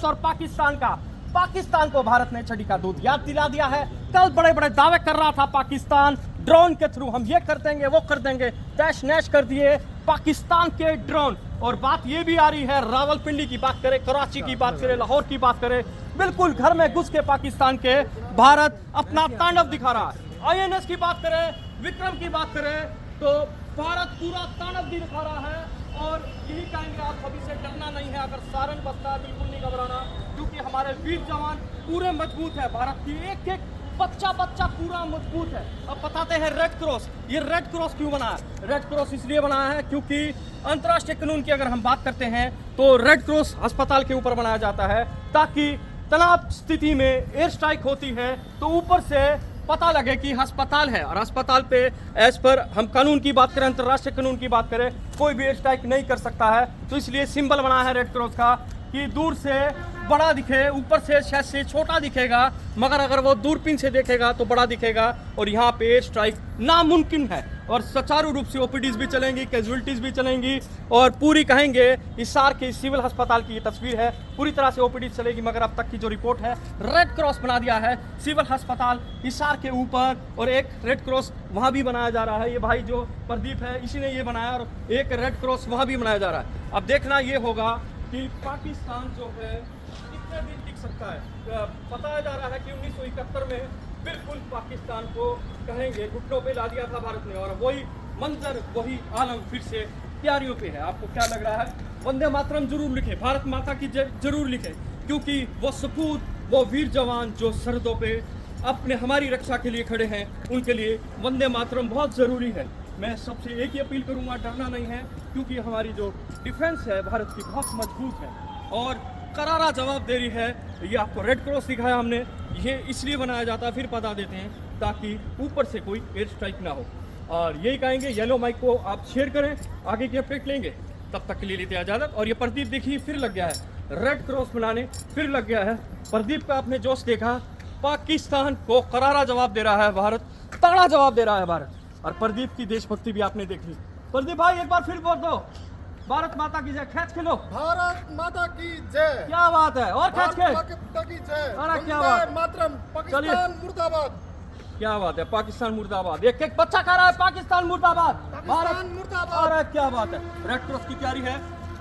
और पाकिस्तान का। पाकिस्तान को भारत ने छड़ी का दूध याद दिला दिया है। कल बड़े बड़े दावे कर रहा था पाकिस्तान, ड्रोन के थ्रू हम ये कर देंगे वो कर देंगे, तैश नैश कर दिए पाकिस्तान के ड्रोन। और बात ये भी आ रही है, रावलपिंडी की बात करें, कराची की बात करें, लाहौर की बात करें, बिल्कुल घर में घुस के पाकिस्तान के भारत अपना तांडव दिखा रहा है। आईएनएस की बात करें, विक्रम की बात करें, तो भारत पूरा तांडव दिखा रहा है। और यही कहेंगे आप सभी से डरना नहीं है, अगर सारन बजता है बिल्कुल नहीं घबराना, क्योंकि हमारे वीर जवान पूरे मजबूत है। भारत की एक एक बच्चा बच्चा पूरा मजबूत है। अब बताते हैं रेड क्रॉस, ये रेड क्रॉस क्यों बना है? रेड क्रॉस इसलिए बनाया है क्योंकि अंतर्राष्ट्रीय कानून की अगर हम बात करते हैं तो रेड क्रॉस अस्पताल के ऊपर बनाया जाता है, ताकि तनाव स्थिति में एयर स्ट्राइक होती है तो ऊपर से पता लगे कि अस्पताल है, और अस्पताल पे एज पर हम कानून की बात करें, अंतर्राष्ट्रीय कानून की बात करें, कोई भी एयर स्ट्राइक नहीं कर सकता है। तो इसलिए सिंबल बना है रेड क्रॉस का कि दूर से बड़ा दिखे, ऊपर से शायद से छोटा दिखेगा, मगर अगर वो दूरबीन से देखेगा तो बड़ा दिखेगा। और यहाँ पे एयर स्ट्राइक नामुमकिन है। और सुचारू रूप से ओपीडीज भी चलेंगी, कैजुअलिटीज भी चलेंगी, और पूरी कहेंगे हिसार के सिविल अस्पताल की ये तस्वीर है, पूरी तरह से ओपीडीज चलेगी। मगर अब तक की जो रिपोर्ट है, रेड क्रॉस बना दिया है सिविल अस्पताल हिसार के ऊपर, और एक रेड क्रॉस वहाँ भी बनाया जा रहा है। ये भाई जो प्रदीप है इसी ने ये बनाया, और एक रेड क्रॉस वहाँ भी बनाया जा रहा है। अब देखना ये होगा कि पाकिस्तान जो है कितने दिन टिक सकता है। बताया जा रहा है कि 1971 में बिल्कुल पाकिस्तान को कहेंगे घुटनों पे ला दिया था भारत ने, और वही मंजर वही आलम फिर से तैयारियों पे है। आपको क्या लग रहा है? वंदे मातरम जरूर लिखे, भारत माता की जय जरूर लिखे, क्योंकि वो सपूत, वो वीर जवान जो सरहदों पे अपने हमारी रक्षा के लिए खड़े हैं, उनके लिए वंदे मातरम बहुत ज़रूरी है। मैं सबसे एक ही अपील करूंगा, डरना नहीं है, क्योंकि हमारी जो डिफेंस है भारत की बहुत मजबूत है और करारा जवाब दे रही है। ये आपको रेड क्रॉस दिखाया हमने, ये इसलिए बनाया जाता है, फिर बता देते हैं ताकि ऊपर से कोई एयर स्ट्राइक ना हो। और यही कहेंगे, येलो माइक को आप शेयर करें, आगे की अपडेट लेंगे। तब तक के लिए लेते इजाजत। और ये प्रदीप देखिए फिर लग गया है रेड क्रॉस बनाने, फिर लग गया है। प्रदीप का आपने जोश देखा, पाकिस्तान को करारा जवाब दे रहा है भारत, तगड़ा जवाब दे रहा है भारत। और प्रदीप की देशभक्ति भी आपने देख ली। प्रदीप भाई एक बार फिर बोल दो, भारत माता की जय, खेच खेलो, भारत माता की जय। क्या बात है, और खेच के, माता की जय। अरे क्या बात, मातरम, पाकिस्तान मुर्दाबाद। क्या बात है, पाकिस्तान मुर्दाबाद। एक एक बच्चा कह रहा है पाकिस्तान मुर्दाबाद, भारत मुर्दाबाद। अरे क्या बात है। रेड क्रॉस की तैयारी है,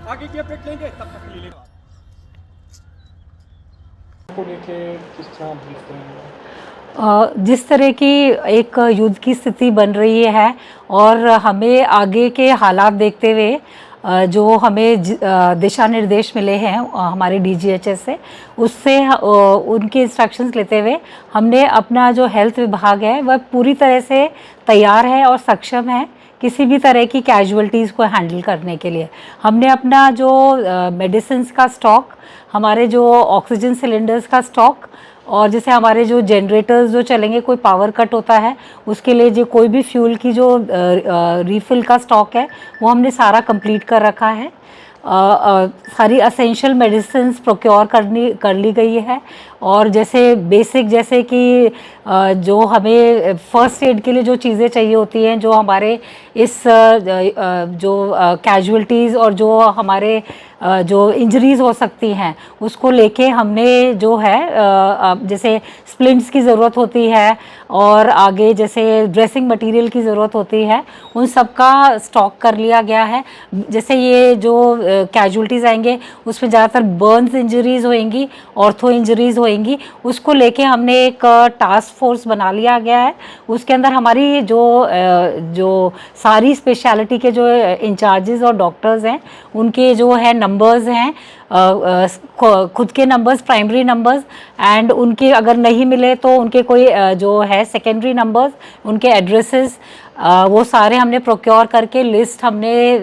आगे की अपडेट लेंगे, तब तक के लिए जिस तरह की एक युद्ध की स्थिति बन रही है, और हमें आगे के हालात देखते हुए जो हमें दिशा निर्देश मिले हैं हमारे डीजीएचएस से, उससे उनके इंस्ट्रक्शंस लेते हुए हमने अपना जो हेल्थ विभाग है वह पूरी तरह से तैयार है और सक्षम है किसी भी तरह की कैजुअलिटीज़ को हैंडल करने के लिए। हमने अपना जो मेडिसिन्स का स्टॉक, हमारे जो ऑक्सीजन सिलेंडर्स का स्टॉक, और जैसे हमारे जो जनरेटर्स जो चलेंगे, कोई पावर कट होता है उसके लिए जो कोई भी फ्यूल की जो रीफिल का स्टॉक है वो हमने सारा कंप्लीट कर रखा है। सारी असेंशियल मेडिसिन्स प्रोक्योर कर ली गई है। और जैसे बेसिक, जैसे कि जो हमें फर्स्ट एड के लिए जो चीज़ें चाहिए होती हैं, जो हमारे इस जो कैजुअलिटीज़ और जो हमारे जो इंजरीज़ हो सकती हैं उसको लेके हमने जो है जैसे स्प्लिंट्स की ज़रूरत होती है, और आगे जैसे ड्रेसिंग मटेरियल की ज़रूरत होती है, उन सब का स्टॉक कर लिया गया है। जैसे ये जो कैजुअलिटीज़ आएंगे उसमें ज़्यादातर बर्न्स इंजरीज़ होएंगी, ऑर्थो इंजरीज़ होएंगी, उसको लेके हमने एक टास्क फोर्स बना लिया गया है। उसके अंदर हमारी जो सारी स्पेशलिटी के जो इंचार्जेस और डॉक्टर्स हैं उनके जो है नंबर्स हैं, खुद के नंबर्स, प्राइमरी नंबर्स, एंड उनके अगर नहीं मिले तो उनके कोई जो है सेकेंडरी नंबर्स, उनके एड्रेसेस, वो सारे हमने प्रोक्योर करके लिस्ट हमने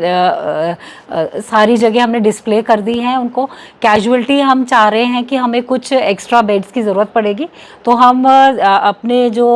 सारी जगह हमने डिस्प्ले कर दी हैं उनको। कैजुअलिटी हम चाह रहे हैं कि हमें कुछ एक्स्ट्रा बेड्स की ज़रूरत पड़ेगी, तो हम अपने जो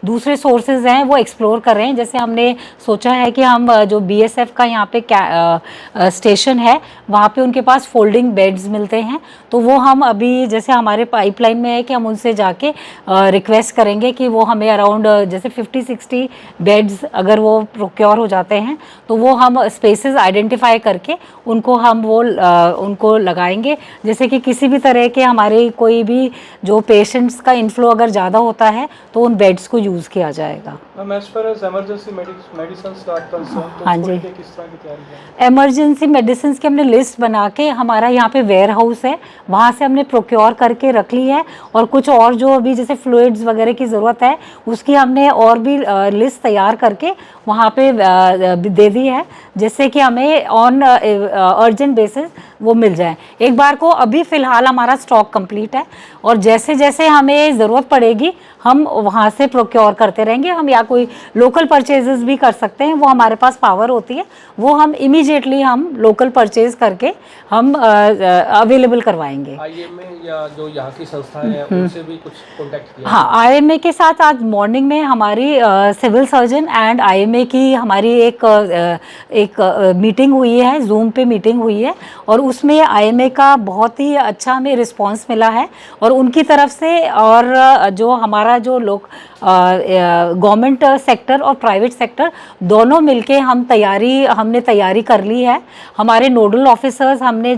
दूसरे सोर्सेज हैं वो एक्सप्लोर कर रहे हैं। जैसे हमने सोचा है कि हम जो बीएसएफ का यहाँ पे स्टेशन है वहाँ पे उनके पास फोल्डिंग बेड्स मिलते हैं, तो वो हम अभी जैसे हमारे पाइपलाइन में है कि हम उनसे जाके रिक्वेस्ट करेंगे कि वो हमें अराउंड जैसे 50-60 बेड्स अगर वो प्रोक्योर हो जाते हैं तो वो हम स्पेसेस आइडेंटिफाई करके उनको हम उनको लगाएंगे, जैसे कि किसी भी तरह के हमारे कोई भी जो पेशेंट्स का इनफ्लो अगर ज़्यादा होता है तो उन बेड्स को यूज़ किया जाएगा। As far as emergency medicines are concern, तो हाँ उसको जी। लेके किस तरह की तैयारी है? इमरजेंसी मेडिसिन की हमने लिस्ट बना के, हमारा यहाँ पे वेयर हाउस है, वहाँ से हमने प्रोक्योर करके रख ली है, और कुछ और जो अभी जैसे फ्लूइड्स वगैरह की ज़रूरत है उसकी हमने और भी लिस्ट तैयार करके वहाँ पे दे दी है, जिससे कि हमें ऑन अर्जेंट बेसिस वो मिल जाए। एक बार को अभी फ़िलहाल हमारा स्टॉक कंप्लीट है, और जैसे जैसे हमें ज़रूरत पड़ेगी हम वहाँ से प्रोक्योर करते रहेंगे। हम या कोई लोकल परचेजेस भी कर सकते हैं, वो हमारे पास पावर होती है, वो हम इमीडिएटली हम लोकल परचेज करके हम अवेलेबल करवाएंगे। IMA या जो यहाँ की संस्थाएं हैं उनसे भी कुछ कांटेक्ट किया? हाँ, IMA के साथ आज मॉर्निंग में हमारी सिविल सर्जन एंड IMA की हमारी एक मीटिंग हुई है, जूम पे मीटिंग हुई है, और उसमें IMA का बहुत ही अच्छा हमें रिस्पांस मिला है, और उनकी तरफ से और जो हमारा जो लोग गवर्नमेंट सेक्टर और प्राइवेट सेक्टर दोनों मिलके हमने तैयारी कर ली है। हमारे नोडल ऑफिसर्स हमने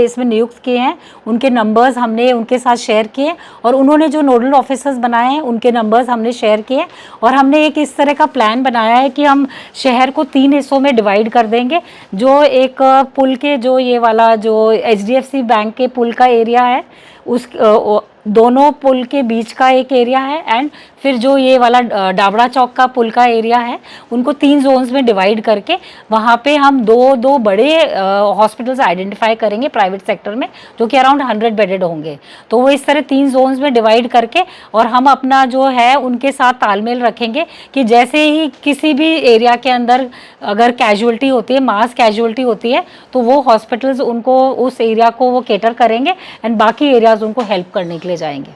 इसमें नियुक्त किए हैं, उनके नंबर्स हमने उनके साथ शेयर किए, और उन्होंने जो नोडल ऑफिसर्स बनाए हैं उनके नंबर्स हमने शेयर किए, और हमने एक इस तरह का प्लान बनाया है कि हम शहर को 3 हिस्सों में डिवाइड कर देंगे। जो एक पुल के जो ये वाला जो HDFC बैंक के पुल का एरिया है, उस दोनों पुल के बीच का एक एरिया है, एंड फिर जो ये वाला डाबड़ा चौक का पुल का एरिया है, उनको 3 जोन्स में डिवाइड करके वहाँ पे हम दो बड़े हॉस्पिटल्स आइडेंटिफाई करेंगे प्राइवेट सेक्टर में, जो कि अराउंड 100 बेडेड होंगे। तो वो इस तरह 3 जोन्स में डिवाइड करके, और हम अपना जो है उनके साथ तालमेल रखेंगे कि जैसे ही किसी भी एरिया के अंदर अगर कैजुअलिटी होती है, मास कैजुअलिटी होती है, तो वो हॉस्पिटल्स उनको उस एरिया को वो केटर करेंगे, एंड बाकी एरियाज उनको हेल्प करने के लिए जाएंगे।